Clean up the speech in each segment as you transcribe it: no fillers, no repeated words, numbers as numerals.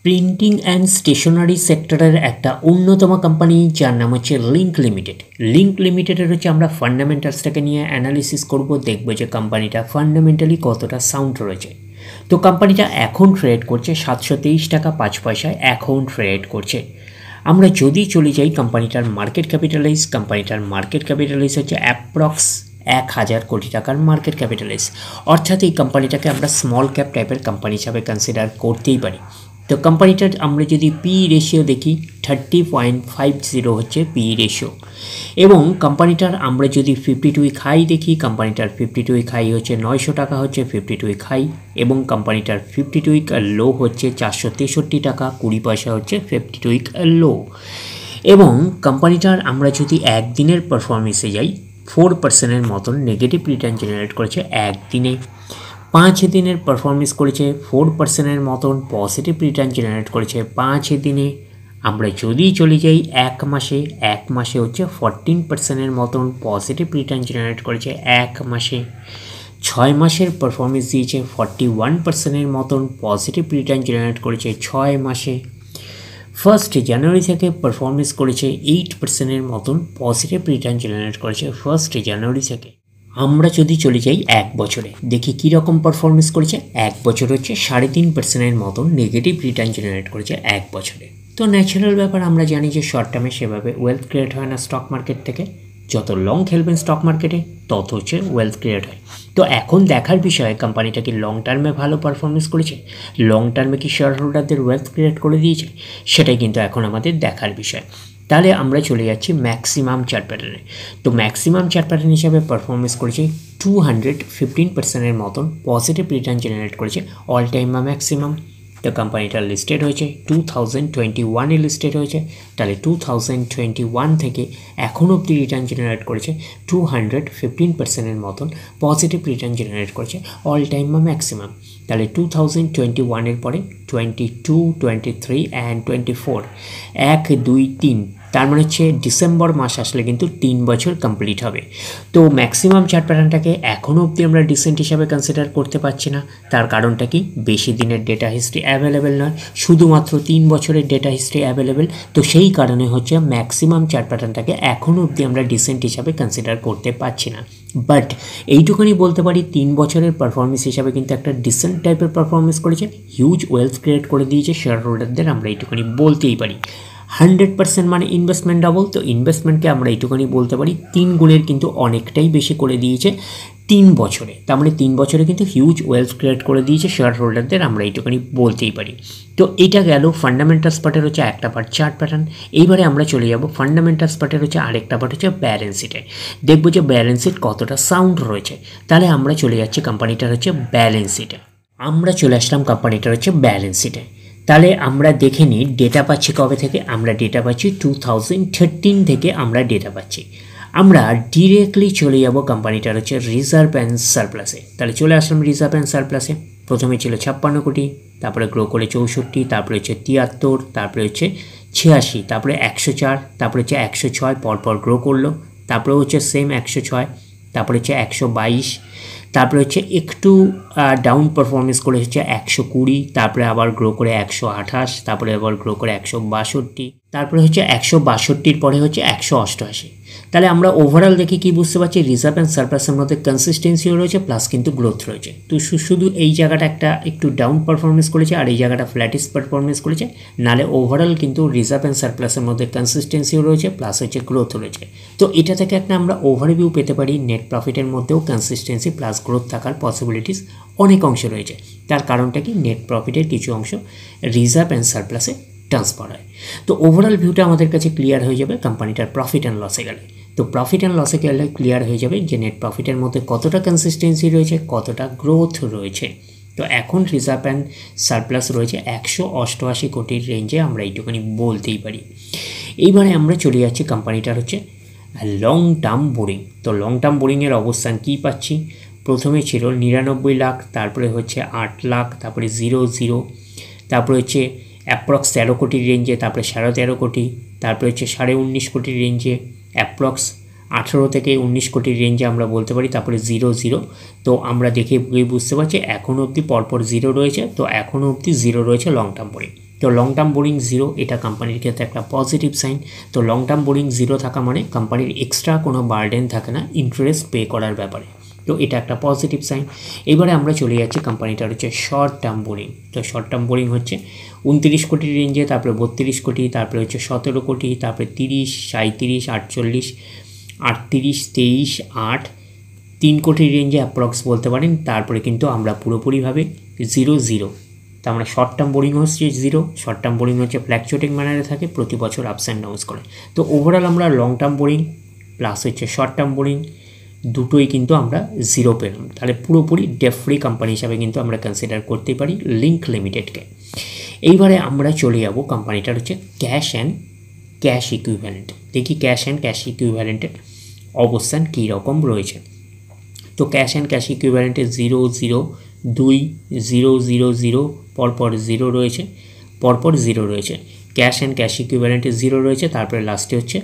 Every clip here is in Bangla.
প্রিন্টিং অ্যান্ড স্টেশনারি সেক্টরের একটা অন্যতম কোম্পানি যার নাম হচ্ছে লিঙ্ক লিমিটেড। লিঙ্ক লিমিটেডের হচ্ছে আমরা ফান্ডামেন্টালসটাকে নিয়ে অ্যানালিসিস করব, দেখব যে কোম্পানিটা ফান্ডামেন্টালি কতটা সাউন্ড রয়েছে। তো কোম্পানিটা এখন ট্রেড করছে 723 টাকা 5 পয়সায় এখন ট্রেড করছে। আমরা যদি চলে যাই কোম্পানিটার মার্কেট ক্যাপিটালাইজ হচ্ছে অ্যাপ্রক্স 1000 কোটি টাকার মার্কেট ক্যাপিটালাইজ, অর্থাৎ এই কোম্পানিটাকে আমরা স্মল ক্যাপ টাইপের কোম্পানি হিসাবে কনসিডার করতেই পারি। তো কোম্পানিটার আমরা যদি পি রেশিও দেখি 30.50 হচ্ছে পি রেশিও, এবং কোম্পানিটার আমরা যদি 52 উইক হাই দেখি, কোম্পানিটার 52 উইক হাই হচ্ছে 900 টাকা হচ্ছে 52 উইক হাই, এবং কোম্পানিটার 52 উইক লো হচ্ছে 463 টাকা 20 পয়সা হচ্ছে 52 উইক লো। এবং কোম্পানিটার আমরা যদি একদিনের পারফরমেন্সে যাই 4%-এর মতন নেগেটিভ রিটার্ন জেনারেট করেছে একদিনে। 5 দিনের পারফরমেন্স করেছে 4%-এর মতন পজিটিভ রিটার্ন জেনারেট করেছে 5 দিনে। আমরা যদি চলে যাই এক মাসে হচ্ছে 14%-এর মতন পজিটিভ রিটার্ন জেনারেট করেছে এক মাসে। 6 মাসের পারফরমেন্স দিয়েছে 41%-এর মতন পজিটিভ রিটার্ন জেনারেট করেছে 6 মাসে। 1 জানুয়ারি থেকে পারফরমেন্স করেছে 8%-এর মতন পজিটিভ রিটার্ন জেনারেট করেছে 1 জানুয়ারি থেকে। আমরা যদি চলে যাই এক বছরে দেখি কী রকম পারফরমেন্স করেছে। এক বছর হচ্ছে 3.5%-এর মতন নেগেটিভ রিটার্ন জেনারেট করেছে এক বছরে। তো ন্যাচারাল ব্যাপার, আমরা জানি যে শর্ট টার্মে সেভাবে ওয়েলথ ক্রিয়েট হয় না স্টক মার্কেট থেকে। যত লং খেলবেন স্টক মার্কেটে তত হচ্ছে ওয়েলথ ক্রিয়েট হয়। তো এখন দেখার বিষয় কোম্পানিটা কি লং টার্মে ভালো পারফরমেন্স করেছে, লং টার্মে কি শেয়ার হোল্ডারদের ওয়েলথ ক্রিয়েট করে দিয়েছে, সেটাই কিন্তু এখন আমাদের দেখার বিষয়। তাহলে আমরা চলে যাচ্ছি ম্যাক্সিমাম চার্ট প্যাটার্নে। তো ম্যাক্সিমাম চার্ট প্যাটার্ন হিসাবে পারফরমেন্স করেছে 215%-এর মতন পজিটিভ রিটার্ন জেনারেট করেছে অল টাইম বা ম্যাক্সিমাম। তো কোম্পানিটা লিস্টেড হয়েছে 2021-এ লিস্টেড হয়েছে, তাহলে 2021 থেকে এখন অবধি রিটার্ন জেনারেট করেছে 215%-এর মতন পজিটিভ রিটার্ন জেনারেট করেছে অল টাইম বা ম্যাক্সিমাম। তাহলে 2021-এর পরে 22, 23 অ্যান্ড 24, 1, 2, 3, তার মানে হচ্ছে ডিসেম্বর মাস আসলে কিন্তু 3 বছর কমপ্লিট হবে। তো ম্যাক্সিমাম চার্ট প্যাটার্নটাকে এখনও অবধি আমরা ডিসেন্ট হিসাবে কনসিডার করতে পারছি না। তার কারণটা কি, বেশি দিনের ডেটা হিস্ট্রি অ্যাভেলেবেল নয়, শুধুমাত্র 3 বছরের ডেটা হিস্ট্রি অ্যাভেলেবেল। তো সেই কারণে হচ্ছে ম্যাক্সিমাম চার্ট প্যাটার্নটাকে এখনও অবধি আমরা ডিসেন্ট হিসাবে কনসিডার করতে পারছি না। বাট এইটুকুনি বলতে পারি 3 বছরের পারফরমেন্স হিসাবে কিন্তু একটা ডিসেন্ট টাইপের পারফরমেন্স করেছে, হিউজ ওয়েলথ ক্রিয়েট করে দিয়েছে শেয়ার হোল্ডারদের, আমরা এইটুকুনি বলতেই পারি। 100% মানে ইনভেস্টমেন্ট ডাবল, তো ইনভেস্টমেন্টকে আমরা এইটুকুনি বলতে পারি 3 গুণের কিন্তু অনেকটাই বেশি করে দিয়েছে 3 বছরে। তার মানে 3 বছরে কিন্তু হিউজ ওয়েলথ ক্রিয়েট করে দিয়েছে শেয়ার হোল্ডারদের, আমরা এইটুকুনি বলতেই পারি। তো এটা গেল ফান্ডামেন্টালস পার্টের হচ্ছে একটা পার্ট চার্ট প্যাটার্ন। এইবারে আমরা চলে যাব ফান্ডামেন্টালস পার্টের হচ্ছে আরেকটা পার্ট হচ্ছে ব্যালেন্স শিটে। দেখবো যে ব্যালেন্স শিট কতটা সাউন্ড রয়েছে। তাহলে আমরা চলে যাচ্ছি কোম্পানিটার হচ্ছে ব্যালেন্স শিটে। আমরা চলে আসলাম কোম্পানিটার হচ্ছে ব্যালেন্স শিটে। তাহলে আমরা দেখে নিই ডেটা পাচ্ছি কবে থেকে। আমরা ডেটা পাচ্ছি 2013 থেকে আমরা ডেটা পাচ্ছি। আমরা ডিরেক্টলি চলে যাব কোম্পানিটার হচ্ছে রিজার্ভ অ্যান্ড সারপ্লাসে। তাহলে চলে আসলাম রিজার্ভ অ্যান্ড সারপ্লাসে। প্রথমে ছিল 56 কোটি, তারপরে গ্রো করে 64, তারপরে হচ্ছে 73, তারপরে হচ্ছে 86, তারপরে 104, তারপরে হচ্ছে 106, পরপর গ্রো করলো, তারপরে হচ্ছে সেম 106, তারপরে হচ্ছে 122, তারপরে হচ্ছে একটু ডাউন পারফরমেন্স করে হচ্ছে 120, তারপরে আবার গ্রো করে 128, তারপরে আবার গ্রো করে 162, তারপরে হচ্ছে 162-র পরে হচ্ছে 188। তাহলে আমরা ওভারঅল দেখে কি বুঝতে পারছি, রিজার্ভ অ্যান্ড সারপ্লাসের মধ্যে কনসিস্টেন্সিও রয়েছে প্লাস কিন্তু গ্রোথ রয়েছে। তো শুধু এই জায়গাটা একটা একটু ডাউন পারফরমেন্স করেছে আর এই জায়গাটা ফ্ল্যাটিস পারফরমেন্স করেছে, নাহলে ওভারঅল কিন্তু রিজার্ভ অ্যান্ড সারপ্লাসের মধ্যে কনসিস্টেন্সিও রয়েছে প্লাস হচ্ছে গ্রোথ রয়েছে। তো এটা থেকে একটা আমরা ওভারভিউ পেতে পারি নেট প্রফিটের মধ্যেও কনসিস্টেন্সি প্লাস গ্রোথ থাকার পসিবিলিটিস অনেক অংশ রয়েছে। তার কারণটা কি, নেট প্রফিটের কিছু অংশ রিজার্ভ অ্যান্ড সারপ্লাসে ট্রান্সফার হয়। তো ওভারঅল ভিউটা আমাদের কাছে ক্লিয়ার হয়ে যাবে কোম্পানিটার প্রফিট অ্যান্ড লসে গেলে। তো প্রফিট অ্যান্ড লসে গেলে ক্লিয়ার হয়ে যাবে যে নেট প্রফিটের মধ্যে কতটা কনসিস্টেন্সি রয়েছে, কতটা গ্রোথ রয়েছে। তো এখন রিজার্ভ অ্যান্ড সারপ্লাস রয়েছে 188 কোটির রেঞ্জে, আমরা এইটুকুনি বলতেই পারি। এইবারে আমরা চলে যাচ্ছি কোম্পানিটার হচ্ছে লং টার্ম বোরিং। তো লং টার্ম বোরিংয়ের অবস্থান কী পাচ্ছি, প্রথমে ছিল 99 লাখ, তারপরে হচ্ছে 8 লাখ, তারপরে 00, তারপরে হচ্ছে অ্যাপ্রক্স 13 কোটির রেঞ্জে, তারপরে 13.5 কোটি, তারপরে হচ্ছে 19.5 কোটির রেঞ্জে, অ্যাপ্রক্স 18 থেকে 19 কোটির রেঞ্জে আমরা বলতে পারি, তারপরে 00। তো আমরা দেখে বুঝতে পারছি এখনও অবধি পরপর 0 রয়েছে, তো এখনও অবধি 0 রয়েছে লং টার্ম বোরিং। তো লং টার্ম বোরিং জিরো, এটা কোম্পানির ক্ষেত্রে একটা পজিটিভ সাইন। তো লং টার্ম বোরিং জিরো থাকা মানে কোম্পানির এক্সট্রা কোনো বার্ডেন থাকে না ইন্টারেস্ট পে করার ব্যাপারে, তো এটা একটা পজিটিভ সাইন। এবারে আমরা চলে যাচ্ছি কোম্পানিটার হচ্ছে শর্ট টার্ম বোরিং। তো শর্ট টার্ম বোরিং হচ্ছে 29 কোটির রেঞ্জে, তারপরে 32 কোটি, তারপরে হচ্ছে 17 কোটি, তারপরে 30, 37, 48, 38, 23, 8, 3 কোটির রেঞ্জে অ্যাপ্রক্স বলতে পারেন। তারপরে কিন্তু আমরা পুরোপুরিভাবে 0 তো আমরা শর্ট টার্ম বোরিং হচ্ছে জিরো। শর্ট টার্ম বোরিং হচ্ছে ফ্ল্যাকচুয়েটিং ম্যানারে থাকে, প্রতি বছর আপস অ্যান্ড ডাউনস করে। তো ওভারঅল আমরা লং টার্ম বোরিং প্লাস হচ্ছে শর্ট টার্ম বোরিং দুটোই কিন্তু আমরা জিরো পেলাম। তাহলে পুরোপুরি ডেট ফ্রি কোম্পানি হিসাবে কিন্তু আমরা কনসিডার করতেই পারি লিঙ্ক লিমিটেডকে। এইবারে আমরা চলে যাব কোম্পানিটার হচ্ছে ক্যাশ অ্যান্ড ক্যাশ ইকুইভ্যালেন্ট। দেখি ক্যাশ অ্যান্ড ক্যাশ ইকুইভ্যালেন্টের অবস্থান কী রকম রয়েছে। তো ক্যাশ অ্যান্ড ক্যাশ ইকুইভ্যালেন্টে 0, 0, 2, 0, 0, 0, পরপর 0 রয়েছে, পরপর 0 রয়েছে। ক্যাশ অ্যান্ড ক্যাশ ইকুইভ্যালেন্টে 0 রয়েছে, তারপরে লাস্টে হচ্ছে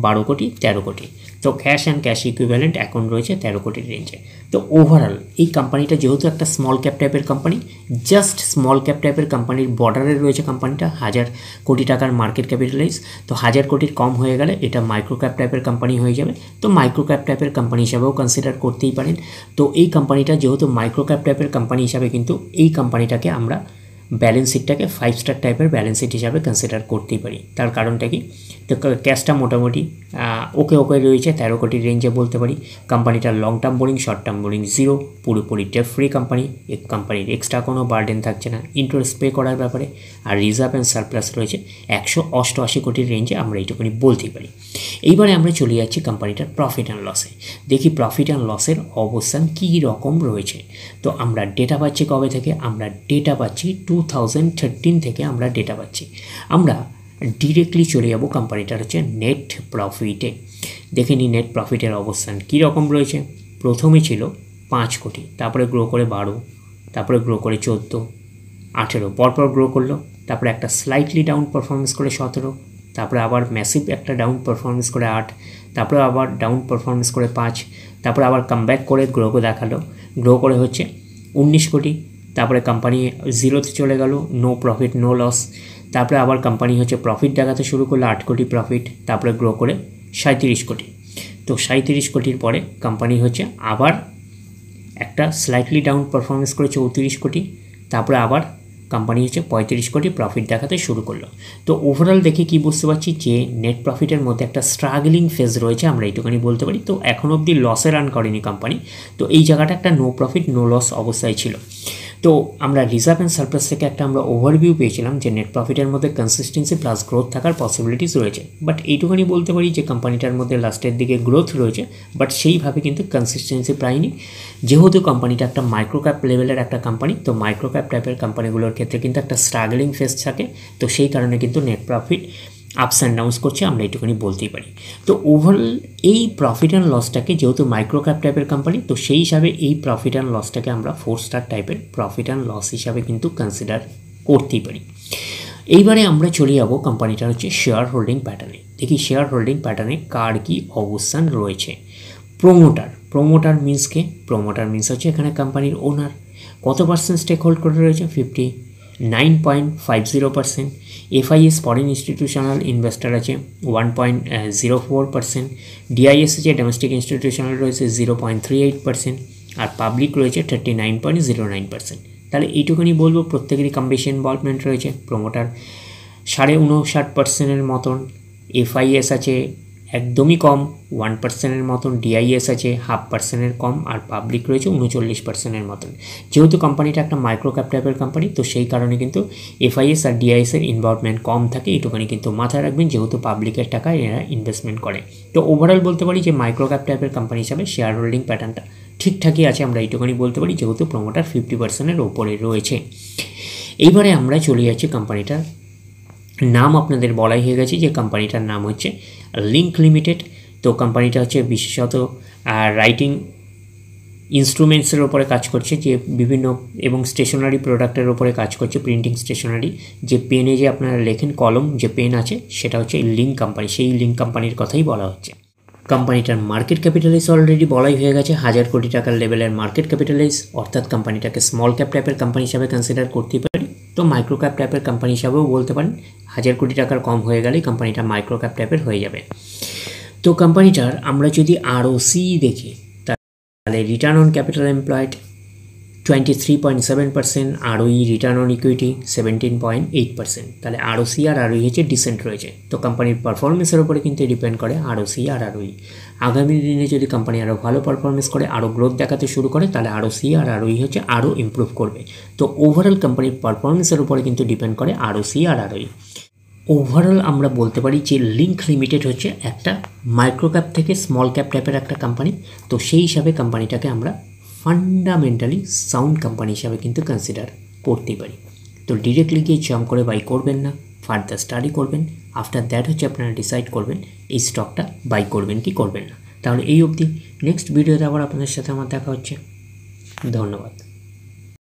12 কোটি, 13 কোটি। তো ক্যাশ অ্যান্ড ক্যাশ ইকুইভ্যালেন্ট এখন রয়েছে 13 কোটির রেঞ্জে। তো ওভারঅল এই কোম্পানিটা যেহেতু একটা স্মল ক্যাপ টাইপের কোম্পানি, জাস্ট স্মল ক্যাপ টাইপের কোম্পানির বর্ডারে রয়েছে কোম্পানিটা, 1000 কোটি টাকার মার্কেট ক্যাপিটালাইজ। তো 1000 কোটির কম হয়ে গেলে এটা মাইক্রো ক্যাপ টাইপের কোম্পানি হয়ে যাবে। তো মাইক্রো ক্যাপ টাইপের কোম্পানি হিসাবেও কনসিডার করতেই পারেন। তো এই কোম্পানিটা যেহেতু মাইক্রো ক্যাপ টাইপের কোম্পানি হিসাবে কিন্তু এই কোম্পানিটাকে আমরা ব্যালেন্স শিটটাকে 5 স্টার টাইপের ব্যালেন্স শিট হিসাবে কনসিডার করতেই পারি। তার কারণটা কি, তো ক্যাশটা মোটামুটি ওকে রয়েছে 13 কোটির রেঞ্জে বলতে পারি। কোম্পানিটার long term borrowing short term borrowing zero, পুরোপুরি ডেট ফ্রি কোম্পানি। এই কোম্পানির এক্সট্রা কোনো বার্ডেন থাকছে না ইন্টারেস্ট পে করার ব্যাপারে। আর রিজার্ভ অ্যান্ড সারপ্লাস রয়েছে 188 কোটির রেঞ্জে, আমরা এইটুকুনি বলতেই পারি। এইবারে আমরা চলে যাচ্ছি কোম্পানিটার প্রফিট অ্যান্ড লসে। দেখি প্রফিট অ্যান্ড লসের অবস্থান কী রকম রয়েছে। তো আমরা ডেটা পাচ্ছি কবে থেকে, আমরা ডেটা পাচ্ছি 2013 থেকে আমরা ডেটা পাচ্ছি। আমরা ডিরেক্টলি চলে যাব কোম্পানিটার হচ্ছে নেট প্রফিটে। দেখে নিই নেট প্রফিটের অবস্থান কী রকম রয়েছে। প্রথমে ছিল 5 কোটি, তারপরে গ্রো করে 12, তারপরে গ্রো করে 14, 18, পরপর গ্রো করলো। তারপরে একটা স্লাইটলি ডাউন পারফরমেন্স করে 17, তারপরে আবার ম্যাসিভ একটা ডাউন পারফরমেন্স করে 8, তারপরে আবার ডাউন পারফরমেন্স করে 5, তারপরে আবার কামব্যাক করে গ্রো দেখালো, গ্রো করে হচ্ছে 19 কোটি। তারপরে কোম্পানি জিরোতে চলে গেল, নো প্রফিট নো লস। তারপরে আবার কোম্পানি হচ্ছে প্রফিট দেখাতে শুরু করলো, 8 কোটি প্রফিট, তারপরে গ্রো করে 37 কোটি। তো 37 কোটির পরে কোম্পানি হচ্ছে আবার একটা স্লাইটলি ডাউন পারফরমেন্স করে 34 কোটি, তারপরে আবার কোম্পানি হচ্ছে 35 কোটি প্রফিট দেখাতে শুরু করলো। তো ওভারঅল দেখে কি বুঝতে পারছি যে নেট প্রফিটের মধ্যে একটা স্ট্রাগলিং ফেজ রয়েছে, আমরা এইটুখানি বলতে পারি। তো এখন অবধি লসে রান করেনি কোম্পানি, তো এই জায়গাটা একটা নো প্রফিট নো লস অবস্থায় ছিল। তো আমরা রিজার্ভ অ্যান্ড সারপ্লাস থেকে একটা আমরা ওভারভিউ পেয়েছিলাম যে নেট প্রফিটের মধ্যে কনসিস্টেন্সি প্লাস গ্রোথ থাকার পসিবিলিটিস রয়েছে। বাট এইটুখানি বলতে পারি যে কোম্পানিটার মধ্যে লাস্টের দিকে গ্রোথ রয়েছে, বাট সেইভাবে কিন্তু কনসিস্টেন্সি পায়নি। যেহেতু কোম্পানিটা একটা মাইক্রো ক্যাপ লেভেলের একটা কোম্পানি, তো মাইক্রো ক্যাপ টাইপের কোম্পানিগুলোর ক্ষেত্রে কিন্তু একটা স্ট্রাগলিং ফেজ থাকে। তো সেই কারণে কিন্তু net profit ups and downs করছে, আমরা এইটুখানি বলতেই পারি। তো ওভারঅল এই প্রফিট অ্যান্ড লসটাকে, যেহেতু মাইক্রো ক্যাপ টাইপের কোম্পানি, তো সেই হিসাবে এই প্রফিট অ্যান্ড লসটাকে আমরা 4 স্টার টাইপের প্রফিট অ্যান্ড লস হিসাবে কিন্তু কনসিডার করতেই পারি। এইবারে আমরা চলে যাবো কোম্পানিটার হচ্ছে শেয়ার হোল্ডিং প্যাটার্নে। দেখি শেয়ার হোল্ডিং প্যাটার্নে কার কী অবস্থান রয়েছে। প্রোমোটার মিন্সকে, প্রোমোটার মিন্স হচ্ছে এখানে কোম্পানির ওনার। কত পার্সেন্ট স্টেক হোল্ড করে রয়েছে, 59.50%। FIS ফরেন ইনস্টিটিউশনাল ইনভেস্টার আছে 1.04%। ডিআইএস আছে ডোমেস্টিক ইনস্টিটিউশনাল রয়েছে 0.38%। আর পাবলিক রয়েছে 39.09%। তাহলে এইটুকুনি বলবো প্রত্যেকেরই কম বেশি ইনভলভমেন্ট রয়েছে। প্রোমোটার 59.5%-এর মতন, FIS আছে একদমই কম 1%-এর মতন, ডিআইএস আছে 0.5%-এর কম, আর পাবলিক রয়েছে 39%-এর মতন। যেহেতু কোম্পানিটা একটা মাইক্রো ক্যাপ টাইপের কোম্পানি, তো সেই কারণে কিন্তু FIS আর ডিআইএসের ইনভলভমেন্ট কম থাকে, এইটুখানি কিন্তু মাথায় রাখবেন, যেহেতু পাবলিকের টাকায় এরা ইনভেস্টমেন্ট করে। তো ওভারঅল বলতে পারি যে মাইক্রো ক্যাপ টাইপের কোম্পানি হিসাবে শেয়ার হোল্ডিং প্যাটার্নটা ঠিকঠাকই আছে, আমরা এইটুখানি বলতে পারি, যেহেতু প্রোমোটার 50%-এর ওপরে রয়েছে। এইবারে আমরা চলে যাচ্ছি কোম্পানিটার নাম আপনাদের বলাই হয়ে গেছে যে কোম্পানিটার নাম হচ্ছে লিঙ্ক লিমিটেড। তো কোম্পানিটা হচ্ছে বিশেষত রাইটিং ইনস্ট্রুমেন্টসের ওপরে কাজ করছে, যে বিভিন্ন এবং স্টেশনারি প্রোডাক্টের ওপরে কাজ করছে, প্রিন্টিং স্টেশনারি। যে পেনে যে আপনারা লেখেন, কলম যে পেন আছে, সেটা হচ্ছে লিঙ্ক কোম্পানি, সেই লিঙ্ক কোম্পানির কথাই বলা হচ্ছে। কোম্পানিটার মার্কেট ক্যাপিটালাইজ অলরেডি বলাই হয়ে গেছে 1000 কোটি টাকার লেভেলের মার্কেট ক্যাপিটালাইজ, অর্থাৎ কোম্পানিটাকে স্মল ক্যাপ টাইপের কোম্পানি হিসাবে কনসিডার করতে পারি। তো মাইক্রো ক্যাপ টাইপের কোম্পানি হিসাবেও বলতে পারেন, 1000 কোটি টাকার কম হয়ে গেলেই কোম্পানিটা মাইক্রো ক্যাপ টাইপের হয়ে যাবে। তো কোম্পানিটার আমরা যদি আরওসি দেখি তাহলে return on capital employed 23.7%, আরওই return on equity 17.8%। তাহলে আরওসি আর আরওই হচ্ছে ডিসেন্ট রয়েছে। তো কোম্পানির পারফরমেন্সের উপরে কিন্তু ডিপেন্ড করে আরওসি আর আরওই। আগামী দিনে যদি কোম্পানি আরও ভালো পারফরমেন্স করে, আরও গ্রোথ দেখাতে শুরু করে, তাহলে আরওসি আর আরওই হচ্ছে আরও ইমপ্রুভ করবে। তো ওভারঅল কোম্পানির পারফরমেন্সের উপরে কিন্তু ডিপেন্ড করে আরওসি আর আরওই। ওভারঅল আমরা বলতে পারি যে লিঙ্ক লিমিটেড হচ্ছে একটা মাইক্রো ক্যাপ থেকে স্মল ক্যাপ টাইপের একটা কোম্পানি। তো সেই হিসাবে কোম্পানিটাকে আমরা ফান্ডামেন্টালি সাউন্ড কোম্পানি হিসাবে কিন্তু কনসিডার করতে পারি। তো ডিরেক্টলি গিয়ে জাম্প করে বাই করবেন না, ফার্দার স্টাডি করবেন। আফটার দ্যাট হচ্ছে আপনারা ডিসাইড করবেন এই স্টকটা বাই করবেন কি করবেন না। তাহলে এই অবধি, নেক্সট ভিডিওতে আবার আপনাদের সাথে আমার দেখা হচ্ছে। ধন্যবাদ।